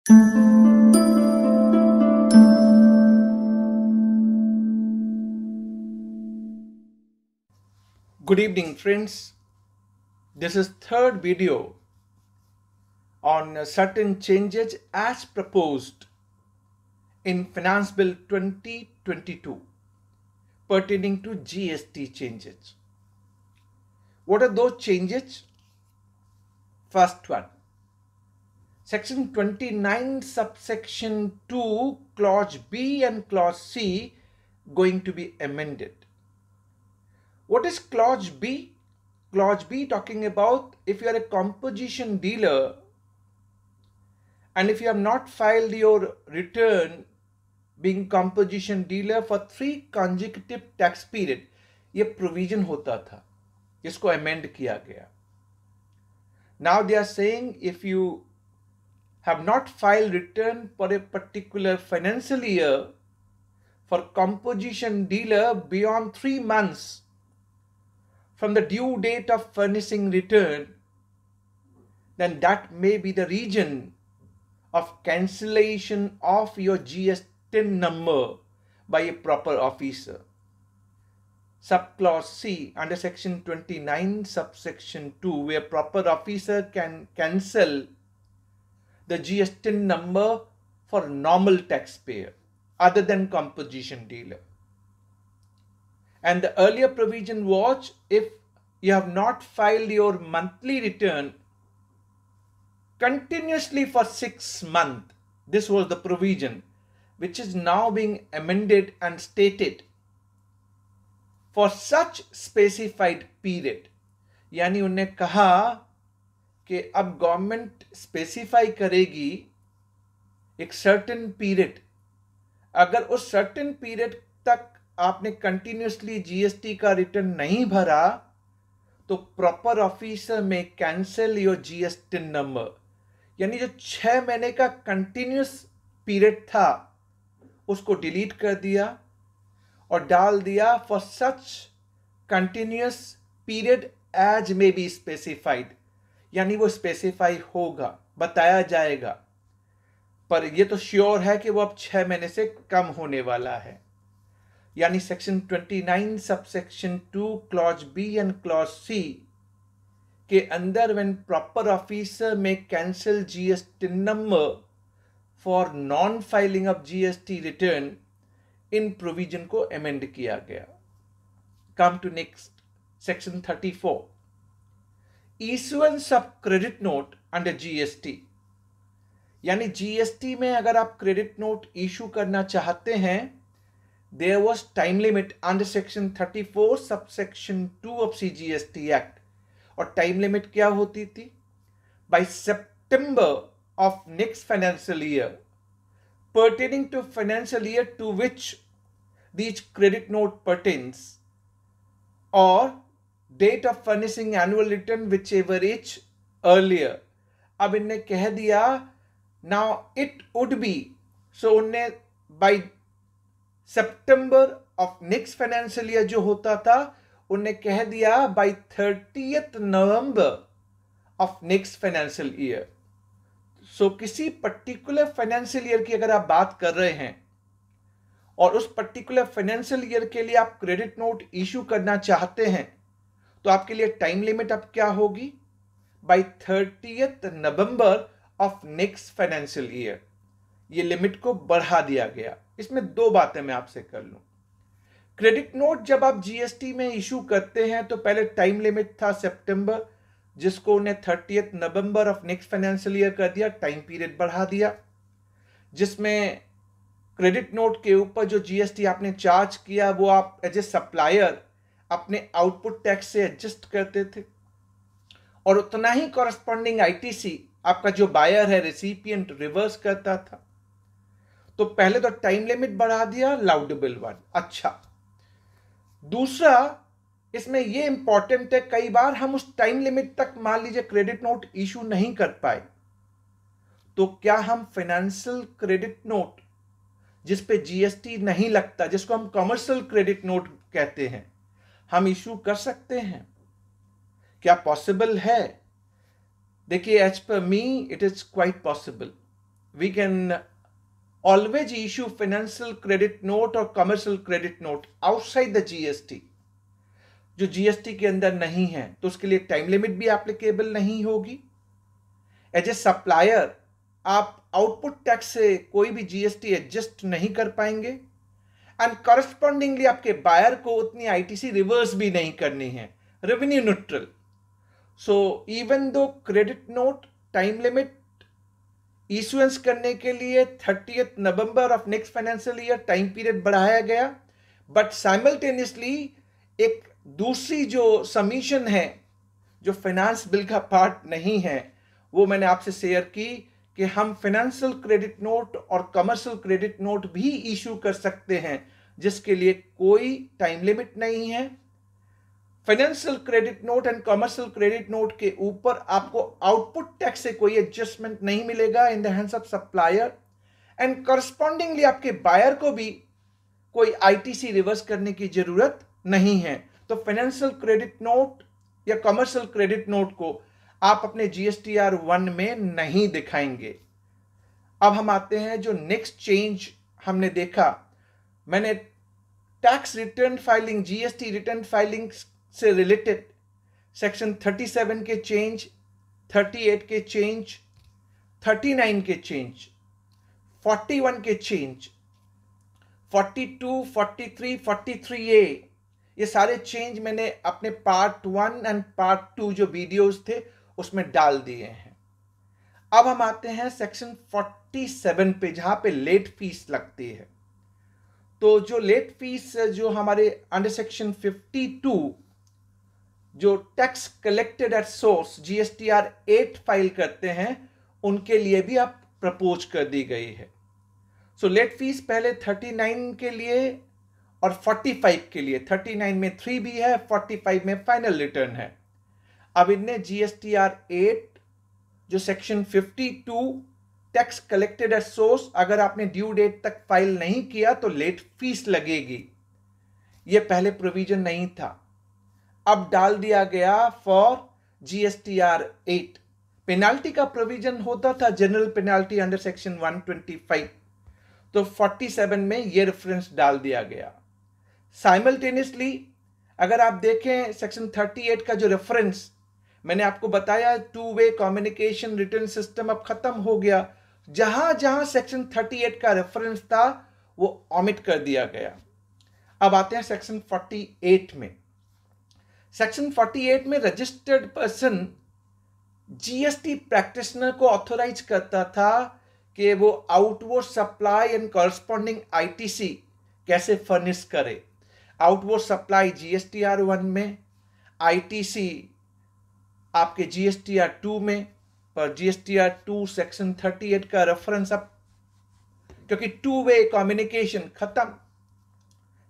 Good evening, friends. This is third video on certain changes as proposed in Finance Bill 2022 pertaining to GST changes. What are those changes? First one, Section 29 subsection 2 clause B and clause C going to be amended. What is clause B? Clause B talking about if you are a composition dealer and if you have not filed your return being composition dealer for 3 consecutive tax period, ये provision होता था, इसको amend किया गया. Now they are saying if you have not filed return for a particular financial year for composition dealer beyond 3 months from the due date of furnishing return, then that may be the reason of cancellation of your GST number by a proper officer. Subclause C under section 29 subsection 2, where proper officer can cancel the GST number for normal taxpayer other than composition dealer. And the earlier provision was if you have not filed your monthly return continuously for 6 months. This was the provision which is now being amended and stated for such specified period. यानी उन्होंने कहा कि अब government specify करेगी एक certain period, अगर उस certain period तक आपने कंटिन्यूसली जीएसटी का रिटर्न नहीं भरा तो proper officer may cancel your GST number, यानी जो 6 महीने का कंटिन्यूस पीरियड था उसको डिलीट कर दिया और डाल दिया for such continuous period as may be specified, यानी वो स्पेसिफाई होगा, बताया जाएगा, पर ये तो श्योर है कि वो अब 6 महीने से कम होने वाला है. यानी section 29 subsection 2 clause B and clause C के अंदर when proper officer may cancel GST number for non filing of GST return, इन प्रोविजन को अमेंड किया गया. Come to next section 34, issuance of credit note under GST. यानी GST में अगर आप क्रेडिट नोट इशू करना चाहते हैं, there was time limit under section 34 subsection 2 of CGST act. और टाइम लिमिट क्या होती थी? By September of next financial year pertaining to financial year to which these credit note pertains, or date of furnishing annual return whichever is earlier. अब इनने कह दिया now it would be, so उनने by September of next financial year जो होता था उनने कह दिया by 30th November of next financial year. सो किसी पर्टिकुलर फाइनेंशियल ईयर की अगर आप बात कर रहे हैं और उस पर्टिकुलर फाइनेंशियल ईयर के लिए आप क्रेडिट नोट इशू करना चाहते हैं तो आपके लिए टाइम लिमिट अब क्या होगी? By 30th November of next financial year. ये लिमिट को बढ़ा दिया गया. इसमें 2 बातें मैं आपसे कर लूं. क्रेडिट नोट जब आप जीएसटी में इशू करते हैं तो पहले टाइम लिमिट था सितंबर, जिसको उन्हें 30th November of next financial year कर दिया, टाइम पीरियड बढ़ा दिया, जिसमें क्रेडिट नोट के ऊपर जो जीएसटी आपने चार्ज किया वो आप एज ए सप्लायर अपने आउटपुट टैक्स से एडजस्ट करते थे और उतना ही कॉरस्पॉन्डिंग आईटीसी आपका जो बायर है रेसिपिएंट रिवर्स करता था. तो पहले तो टाइम लिमिट बढ़ा दिया, लाउडेबल वन. अच्छा, दूसरा इसमें यह इंपॉर्टेंट है, कई बार हम उस टाइम लिमिट तक मान लीजिए क्रेडिट नोट इशू नहीं कर पाए तो क्या हम फाइनेंशियल क्रेडिट नोट जिस पे जीएसटी नहीं लगता, जिसको हम कमर्शियल क्रेडिट नोट कहते हैं, हम इशू कर सकते हैं? क्या पॉसिबल है? देखिए, as per me it is quite possible. we can always issue financial credit note or commercial credit note outside the GST, जो GST के अंदर नहीं है, तो उसके लिए टाइम लिमिट भी एप्लीकेबल नहीं होगी। एज ए सप्लायर आप आउटपुट टैक्स से कोई भी GST एडजस्ट नहीं कर पाएंगे, एंड करस्पॉन्डिंगली आपके बायर को उतनी ITC रिवर्स भी नहीं करनी है, revenue neutral. So even though credit note time limit issuance करने के लिए 30 नवंबर of next financial year time period बढ़ाया गया, बट साइमल्टेनियसली एक दूसरी जो सबमिशन है जो फाइनेंस बिल का पार्ट नहीं है, वो मैंने आपसे शेयर की कि हम फाइनेंशियल क्रेडिट नोट और कमर्शियल क्रेडिट नोट भी इशू कर सकते हैं, जिसके लिए कोई टाइम लिमिट नहीं है। Financial credit note and commercial credit note के ऊपर आपको आउटपुट टैक्स से कोई एडजस्टमेंट नहीं मिलेगा in the hands of supplier, and correspondingly आपके बायर को भी कोई ITC रिवर्स करने की जरूरत नहीं है। तो फाइनेंशियल क्रेडिट नोट या कमर्शियल क्रेडिट नोट को आप अपने GSTR 1 में नहीं दिखाएंगे। अब हम आते हैं जो नेक्स्ट चेंज हमने देखा, मैंने tax return filing, GST return filing से रिलेटेड सेक्शन 37 के चेंज, 38 के चेंज, 39 के चेंज, 41 के चेंज, 42, 43, 43A, ये सारे चेंज मैंने अपने पार्ट 1 एंड पार्ट 2 जो वीडियोस थे उसमें डाल दिए हैं। अब हम आते हैं सेक्शन 47 पे, जहां पे लेट फीस लगती है। तो जो लेट फीस जो हमारे अंडर सेक्शन 52 जो tax collected at source GSTR 8 file करते हैं, उनके लिए भी आप प्रपोज कर दी गई है। सो लेट फीस पहले 39 के लिए और 45 के लिए, 39 में 3B है, 45 में फाइनल रिटर्न है। अब इनने GSTR 8 जो section 52 tax collected at source, अगर आपने ड्यू डेट तक फाइल नहीं किया तो लेट फीस लगेगी, यह पहले प्रोविजन नहीं था, अब डाल दिया गया फॉर GSTR 8। पेनाल्टी का प्रोविजन होता था जनरल पेनाल्टी अंडर सेक्शन 125, तो 47 में यह रेफरेंस डाल दिया गया। साइमल्टेनियसली अगर आप देखें सेक्शन 38 का जो रेफरेंस मैंने आपको बताया, 2 वे कम्युनिकेशन रिटर्न सिस्टम अब खत्म हो गया, जहां जहां सेक्शन 38 का रेफरेंस था वो ओमिट कर दिया गया। अब आते हैं सेक्शन 48 में। सेक्शन 48 में रजिस्टर्ड पर्सन GST प्रैक्टिशनर को ऑथोराइज करता था कि वो outward supply and corresponding ITC कैसे फर्निश करे। आउटवर्ड सप्लाई GSTR 1 में, ITC आपके GSTR 2 में, पर GSTR 2 सेक्शन 38 का रेफरेंस अब क्योंकि 2 वे कम्युनिकेशन खत्म,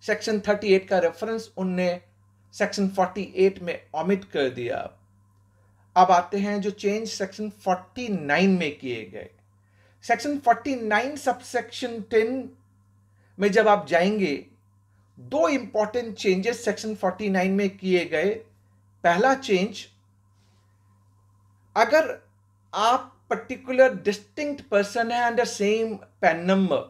सेक्शन 38 का रेफरेंस उनने सेक्शन 48 में ओमिट कर दिया। अब आते हैं जो चेंज सेक्शन 49 में किए गए। सेक्शन 49 सबसेक्शन 10 में जब आप जाएंगे, दो इंपॉर्टेंट चेंजेस सेक्शन 49 में किए गए। पहला चेंज, अगर आप पर्टिकुलर डिस्टिंक्ट पर्सन है अंडर सेम पैन नंबर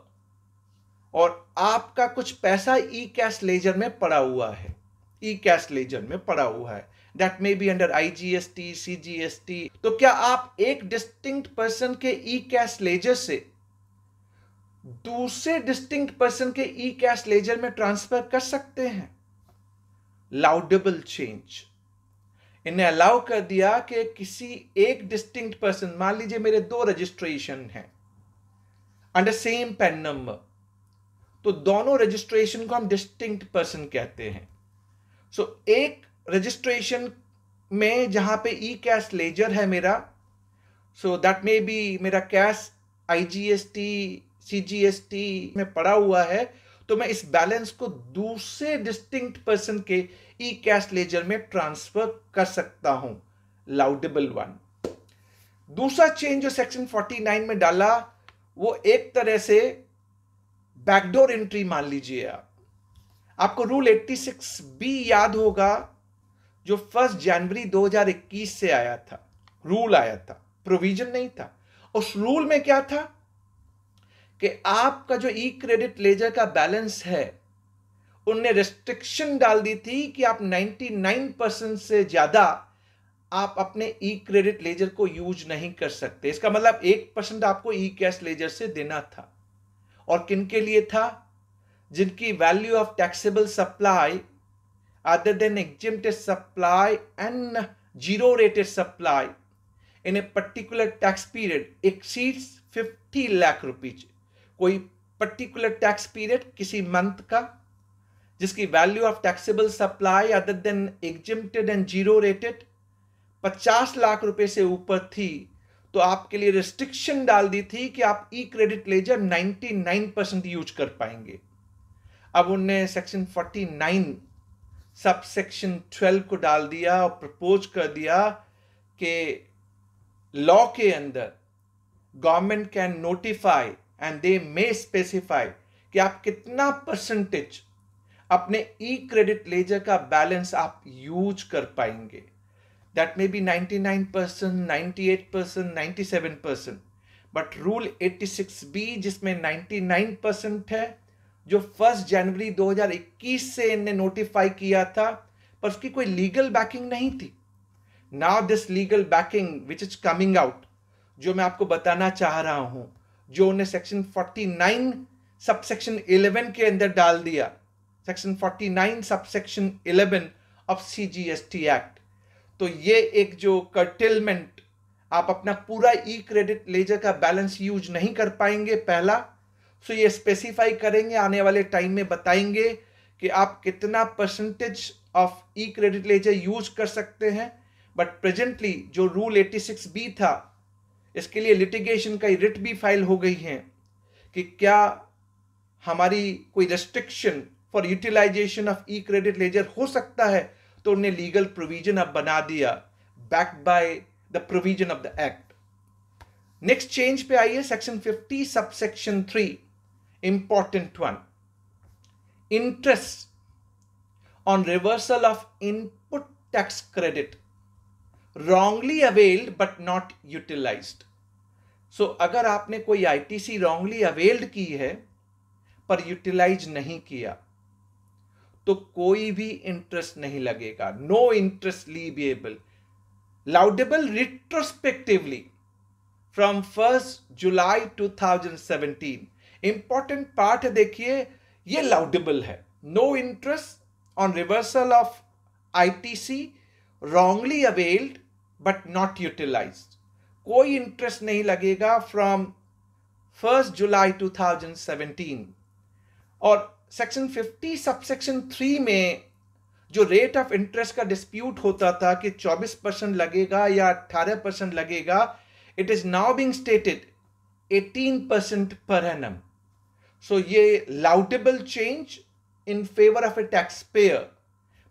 और आपका कुछ पैसा ई कैश लेजर में पड़ा हुआ है, ई कैश लेजर में पड़ा हुआ है, that may be under IGST, CGST, तो क्या आप एक डिस्टिंक्ट पर्सन के ई कैश लेजर से दूसरे डिस्टिंक्ट पर्सन के ई कैश लेजर में ट्रांसफर कर सकते हैं? लाउडेबल चेंज। इन्हें अलाउ कर दिया कि किसी एक डिस्टिंक्ट पर्सन, मान लीजिए मेरे 2 रजिस्ट्रेशन हैं अंडर सेम पैन नंबर, तो दोनों रजिस्ट्रेशन को हम डिस्टिंक्ट पर्सन कहते हैं। सो एक रजिस्ट्रेशन में जहां पे ई कैश लेजर है मेरा, सो दैट मे बी मेरा कैश IGST, CGST में पड़ा हुआ है, तो मैं इस बैलेंस को दूसरे डिस्टिंक्ट पर्सन के ई कैश लेजर में ट्रांसफर कर सकता हूं, लाउडेबल वन। दूसरा चेंज जो सेक्शन 49 में डाला, वो एक तरह से बैकडोर एंट्री मान लीजिए आपको रूल 86B याद होगा, जो 1 जनवरी 2021 से आया था, रूल आया था, प्रोविजन नहीं था। उस रूल में क्या था कि आपका जो ई क्रेडिट लेजर का बैलेंस है, उनने रेस्ट्रिक्शन डाल दी थी कि आप 99% से ज्यादा आप अपने ई क्रेडिट लेजर को यूज नहीं कर सकते। इसका मतलब 1% आपको ई कैश लेजर से देना था। और किन के लिए था? जिनकी value of taxable supply other than exempted supply and zero rated supply in a particular tax period exceeds 50 lakh rupees. कोई पर्टिकुलर टैक्स पीरियड किसी मंथ का जिसकी value of taxable supply other than exempted and zero rated 50 lakh रुपए से ऊपर थी, तो आपके लिए रिस्ट्रिक्शन डाल दी थी कि आप ई क्रेडिट लेजर 99% यूज कर पाएंगे। अब उनने सेक्शन 49 सब सेक्शन 12 को डाल दिया और प्रपोज कर दिया कि लॉ के अंदर government can notify and they may specify कि आप कितना परसेंटेज अपने ई क्रेडिट लेजर का बैलेंस आप यूज कर पाएंगे। That may be 99%, 98%, 97%, but rule 86B जिसमें 99% है, जो 1 जनवरी 2021 से इन्हें नोटिफाई किया था, पर उसकी कोई लीगल बैकिंग नहीं थी। Now this legal backing which is coming out, जो मैं आपको बताना चाह रहा हूं, जो उन्हें सेक्शन 49 सबसेक्शन 11 के अंदर डाल दिया, section 49 subsection 11 of CGST act. तो ये एक जो कर्टेलमेंट, आप अपना पूरा ई क्रेडिट लेजर का बैलेंस यूज नहीं कर पाएंगे पहला, सो ये स्पेसिफाई करेंगे, आने वाले टाइम में बताएंगे कि आप कितना percentage of E credit laser use कर सकते हैं। बट प्रेजेंटली जो रूल 86B था, इसके लिए लिटिगेशन का रिट भी फाइल हो गई है कि क्या हमारी कोई restriction for utilization of E credit ledger हो सकता है। तो उन्हें लीगल प्रोविजन अब बना दिया, backed by the provision of the act. Next change पे आइए, section 50 subsection 3, important one, interest on reversal of input tax credit wrongly availed but not utilized। सो अगर आपने कोई ITC wrongly availed की है पर यूटिलाइज नहीं किया, तो कोई भी इंटरेस्ट नहीं लगेगा। No interest leviable, laudable retrospectively from 1 July 2017। Important part है, देखिए ये लाउडेबल है। No interest on reversal of ITC wrongly availed but not utilized। कोई इंटरेस्ट नहीं लगेगा फ्रॉम 1 जुलाई 2017। और सेक्शन 50 सबसेक्शन 3 में जो रेट ऑफ इंटरेस्ट का डिस्प्यूट होता था कि 24% लगेगा या 18% लगेगा, it is now being stated 18% per annum. So ये laudable change in favour of a tax payer.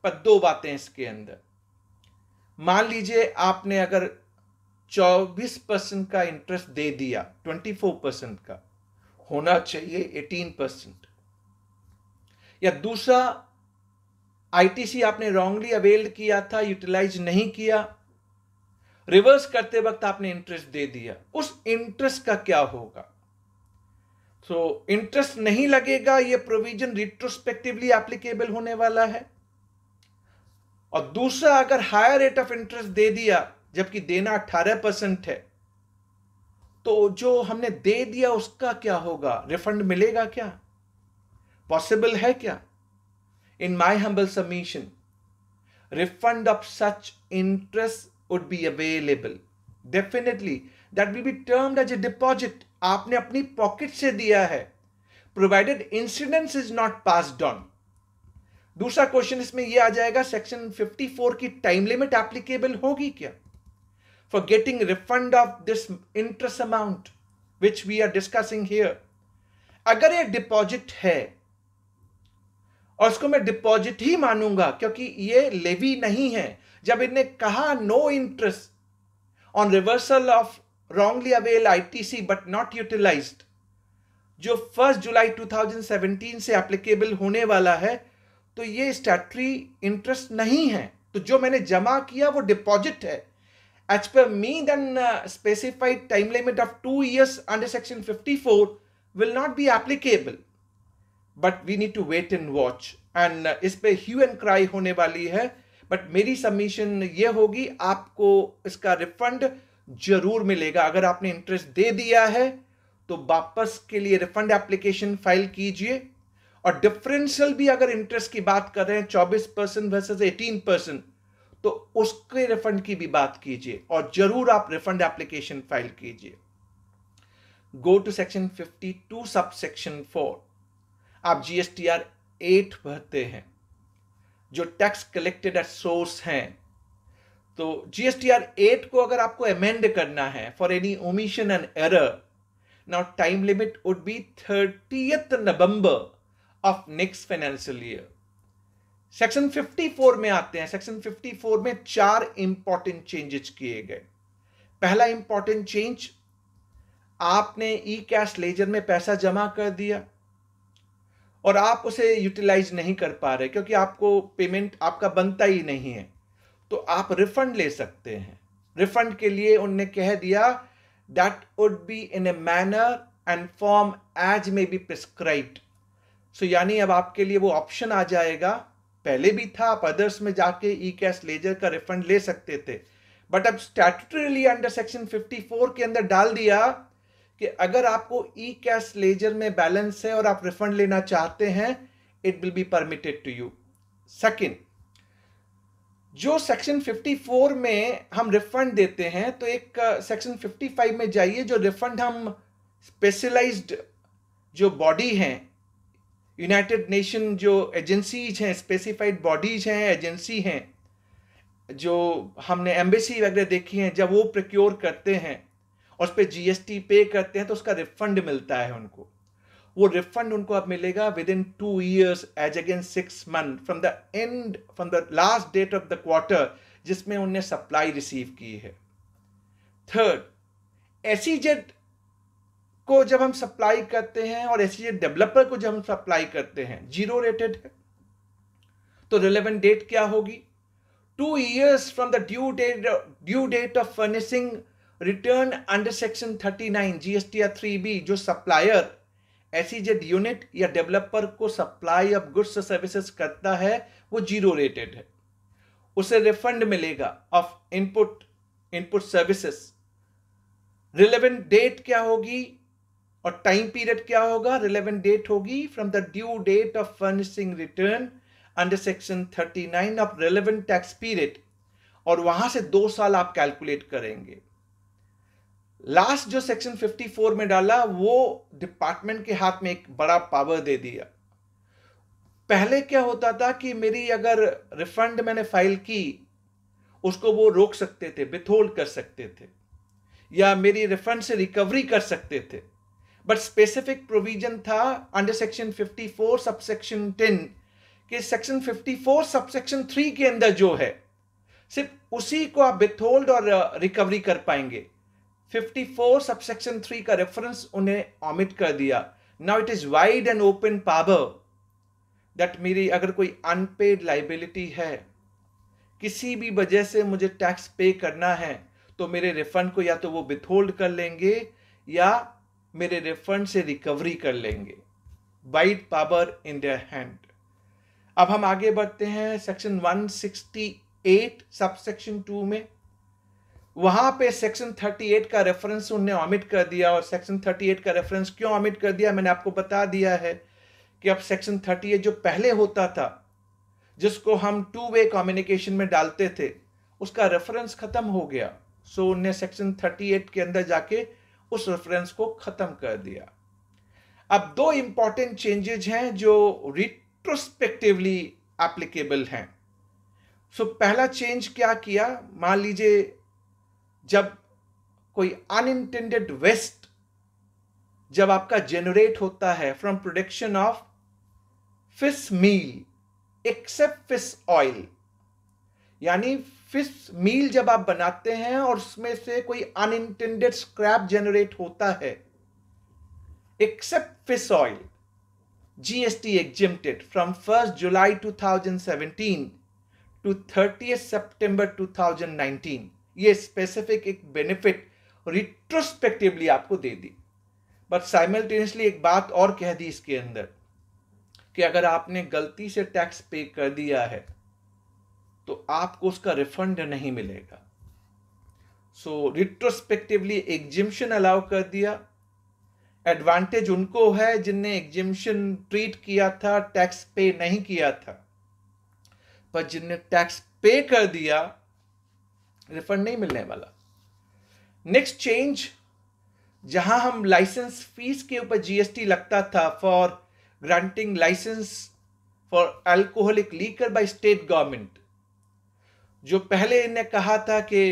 पर दो बातें इसके अंदर, मान लीजिए आपने अगर 24% का इंटरेस्ट दे दिया, 24% का होना चाहिए 18%, या दूसरा ITC आपने रॉन्गली अवेल्ड किया था, यूटिलाइज नहीं किया, रिवर्स करते वक्त आपने इंटरेस्ट दे दिया, उस इंटरेस्ट का क्या होगा। सो इंटरेस्ट नहीं लगेगा, यह प्रोविजन रिट्रोस्पेक्टिवली एप्लीकेबल होने वाला है। और दूसरा, अगर हायर रेट ऑफ इंटरेस्ट दे दिया जबकि देना 18% है, तो जो हमने दे दिया उसका क्या होगा, रिफंड मिलेगा क्या, पॉसिबल है क्या। In my humble submission, refund of such interest would be available definitely, that will be termed as a deposit. आपने अपनी पॉकेट से दिया है, provided incidence is not passed on. दूसरा क्वेश्चन इसमें यह आ जाएगा, सेक्शन 54 की टाइम लिमिट एप्लीकेबल होगी क्या for getting refund of this interest amount which we are discussing here. अगर ये डिपॉजिट है, और इसको मैं डिपॉजिट ही मानूंगा क्योंकि ये लेवी नहीं है, जब इन्हें कहा no interest on reversal of wrongly avail ITC but not utilized, जो 1 जुलाई 2017 से एप्लीकेबल होने वाला है, तो ये स्टैट्यूटरी इंटरेस्ट नहीं है। तो जो मैंने जमा किया वो डिपॉजिट है। As per me then specified time limit of 2 years under section 54 will not be applicable, but we need to wait and watch. And इस पे ह्यू एंड क्राई होने वाली है, बट मेरी सबमिशन ये होगी, आपको इसका रिफंड जरूर मिलेगा। अगर आपने इंटरेस्ट दे दिया है तो वापस के लिए रिफंड एप्लीकेशन फाइल कीजिए, और डिफरेंशियल भी अगर इंटरेस्ट की बात कर रहे हैं 24% वर्सेस 18%, तो उसके रिफंड की भी बात कीजिए, और जरूर आप रिफंड एप्लीकेशन फाइल कीजिए। Go to section 52 sub section 4। आप GSTR 8 भरते हैं, जो टैक्स कलेक्टेड एट सोर्स हैं। तो GSTR 8 को अगर आपको अमेंड करना है for any omission and error, now time limit would be 30th November of next financial year. Section 54 में आते हैं। सेक्शन 54 में 4 इंपॉर्टेंट चेंजेस किए गए। पहला इंपॉर्टेंट चेंज, आपने ई कैश लेजर में पैसा जमा कर दिया और आप उसे यूटिलाइज नहीं कर पा रहे क्योंकि आपको पेमेंट आपका बनता ही नहीं है, तो आप रिफंड ले सकते हैं। रिफंड के लिए उन्होंने कह दिया that would be in a manner and form as may be prescribed. So यानी अब आपके लिए वो ऑप्शन आ जाएगा, पहले भी था, आप अदर्स में जाके ई कैश लेजर का रिफंड ले सकते थे, बट अब स्टैट्यूटरीली अंडर सेक्शन 54 के अंदर डाल दिया कि अगर आपको ई कैश लेजर में बैलेंस है और आप रिफंड लेना चाहते हैं, it will be permitted to you. Second, जो सेक्शन 54 में हम रिफंड देते हैं, तो एक सेक्शन 55 में जाइए, जो रिफंड हम स्पेशलाइज्ड जो बॉडी हैं, यूनाइटेड नेशन जो एजेंसीज हैं, स्पेसिफाइड बॉडीज हैं, एजेंसी हैं, जो हमने एम्बेसी वगैरह देखी हैं, जब वो प्रोक्योर करते हैं और उस पर GST पे करते हैं तो उसका रिफंड मिलता है उनको। वो रिफंड उनको अब मिलेगा within 2 years as against 6 months from the last date of the quarter जिसमें उन्हें सप्लाई रिसीव की है। थर्ड, SEZ को जब हम सप्लाई करते हैं और SEZ डेवलपर को जब हम सप्लाई करते हैं, 0 रेटेड है, तो रिलेवेंट डेट क्या होगी? 2 years from the due date of furnishing return under section 39 GSTR 3B। जो सप्लायर SEZ यूनिट या डेवलपर को सप्लाई ऑफ गुड्स और सर्विसेज करता है, वो 0 रेटेड है, उसे रिफंड मिलेगा of input services. Relevant date क्या होगी और टाइम पीरियड क्या होगा? रिलेवेंट डेट होगी from the due date of furnishing return under section 39 of relevant tax period, और वहां से 2 साल आप कैलकुलेट करेंगे। लास्ट जो सेक्शन 54 में डाला, वो डिपार्टमेंट के हाथ में एक बड़ा पावर दे दिया। पहले क्या होता था कि मेरी अगर रिफंड मैंने फाइल की, उसको वो रोक सकते थे, विथहोल्ड कर सकते थे, या मेरी रिफंड से रिकवरी कर सकते थे, बट स्पेसिफिक प्रोविजन था अंडर सेक्शन 54 सबसेक्शन 10 कि सेक्शन 54 सबसेक्शन 3 के अंदर जो है, सिर्फ उसी को आप विथहोल्ड और रिकवरी कर पाएंगे। 54 सबसेक्शन 3 का रेफरेंस उन्हें ऑमिट कर दिया। Now it is wide and open power that मेरी अगर कोई अनपेड लाइबिलिटी है, किसी भी वजह से मुझे टैक्स पे करना है, तो मेरे रिफंड को या तो वो विथहोल्ड कर लेंगे या मेरे रिफंड से रिकवरी कर लेंगे। Wide power in their hand. अब हम आगे बढ़ते हैं सेक्शन 168 सबसेक्शन 2 में। वहां पे सेक्शन 38 का रेफरेंस उन्होंने ऑमिट कर दिया, और सेक्शन 38 का रेफरेंस क्यों ऑमिट कर दिया मैंने आपको बता दिया है कि अब सेक्शन 38 जो पहले होता था, जिसको हम 2-way कम्युनिकेशन में डालते थे, उसका रेफरेंस खत्म हो गया। सो उन्होंने सेक्शन 38 के अंदर जाके उस रेफरेंस को खत्म कर दिया। अब 2 इंपॉर्टेंट चेंजेस हैं जो रिट्रोस्पेक्टिवली एप्लीकेबल हैं। सो पहला चेंज क्या किया, मान लीजिए जब कोई अनइंटेंडेड वेस्ट जब आपका जनरेट होता है from production of fish meal except fish oil, यानी फिश मील जब आप बनाते हैं और उसमें से कोई अनइंटेंडेड स्क्रैप जनरेट होता है, except fish oil, GST exempted from 1st July 2017 to 30th September 2019। ये स्पेसिफिक एक बेनिफिट रिट्रोस्पेक्टिवली आपको दे दी। बट साइमल्टेनियसली एक बात और कह दी इसके अंदर कि अगर आपने गलती से टैक्स पे कर दिया है तो आपको उसका रिफंड नहीं मिलेगा। सो रिट्रोस्पेक्टिवली एग्जिम्पशन अलाउ कर दिया। एडवांटेज उनको है जिनने एग्जिम्पशन ट्रीट किया था, टैक्स पे नहीं किया था, पर जिनने टैक्स पे कर दिया रिफंड नहीं मिलने वाला। नेक्स्ट चेंज, जहां हम लाइसेंस फीस के ऊपर जीएसटी लगता था for granting license for alcoholic liquor by state government, जो पहले इन्हें कहा था कि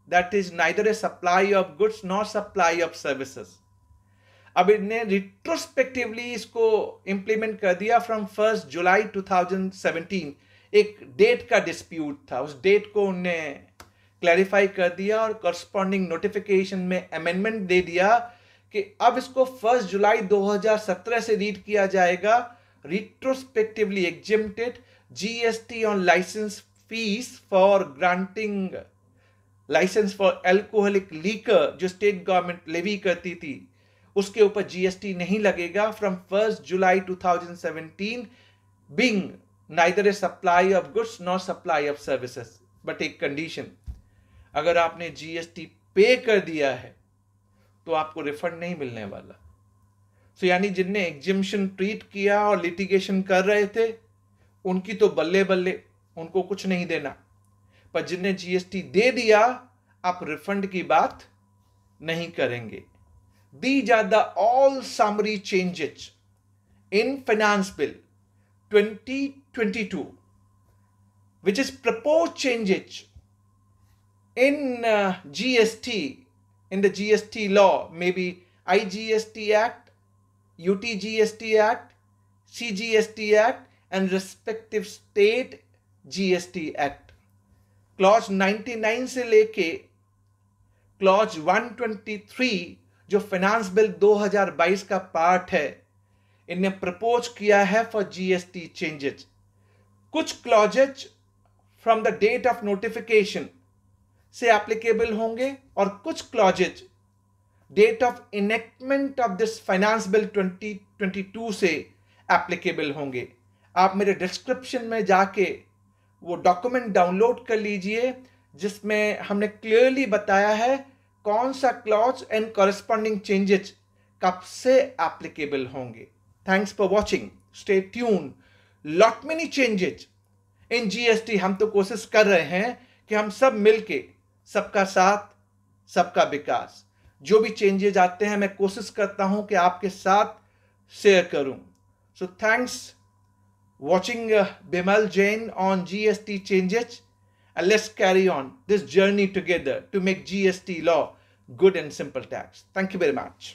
that is neither a supply of goods nor supply of services, अब इन्हें रिट्रोस्पेक्टिवली इसको इंप्लीमेंट कर दिया फ्रॉम 1 जुलाई 2017। एक डेट का डिस्प्यूट था, उस डेट को उन्होंने क्लैरिफाई कर दिया और कॉरस्पॉन्डिंग नोटिफिकेशन में अमेंडमेंट दे दिया कि अब इसको 1 जुलाई 2017 से रीड किया जाएगा। Retrospectively exempted GST on license fees for granting license for alcoholic liquor, जो स्टेट गवर्नमेंट लेवी करती थी, उसके ऊपर जीएसटी नहीं लगेगा from 1 July 2017, being neither a supply of goods nor supply of services. But एक कंडीशन, अगर आपने जीएसटी पे कर दिया है तो आपको रिफंड नहीं मिलने वाला। सो यानी जिनने एग्जिम्पशन ट्रीट किया और लिटिगेशन कर रहे थे उनकी तो बल्ले बल्ले, उनको कुछ नहीं देना, पर जिनने जीएसटी दे दिया आप रिफंड की बात नहीं करेंगे। These are the all summary changes in Finance Bill 2022, which is proposed changes in GST, in the GST law, maybe IGST Act, UTGST Act, CGST Act, and respective state GST Act. Clause 99 से लेके Clause 123 जो finance bill 2022 का part है, इन्हें propose किया है for GST changes. कुछ clauses from the date of notification से एप्लीकेबल होंगे और कुछ clauses date of enactment of this finance bill 2022 से एप्लीकेबल होंगे। आप मेरे डिस्क्रिप्शन में जाके वो डॉक्यूमेंट डाउनलोड कर लीजिए जिसमें हमने क्लियरली बताया है कौन सा क्लॉज एंड कॉरेस्पॉन्डिंग चेंजेस कब से एप्लीकेबल होंगे। Thanks for watching, stay tune. Lot many changes in GST. हम तो कोशिश कर रहे हैं कि हम सब मिलके, सबका साथ सबका विकास, जो भी चेंजेस आते हैं मैं कोशिश करता हूं कि आपके साथ शेयर करूं। So thanks watching Bimal Jain on GST changes, and let's carry on this journey together to make GST law good and simple tax. Thank you very much.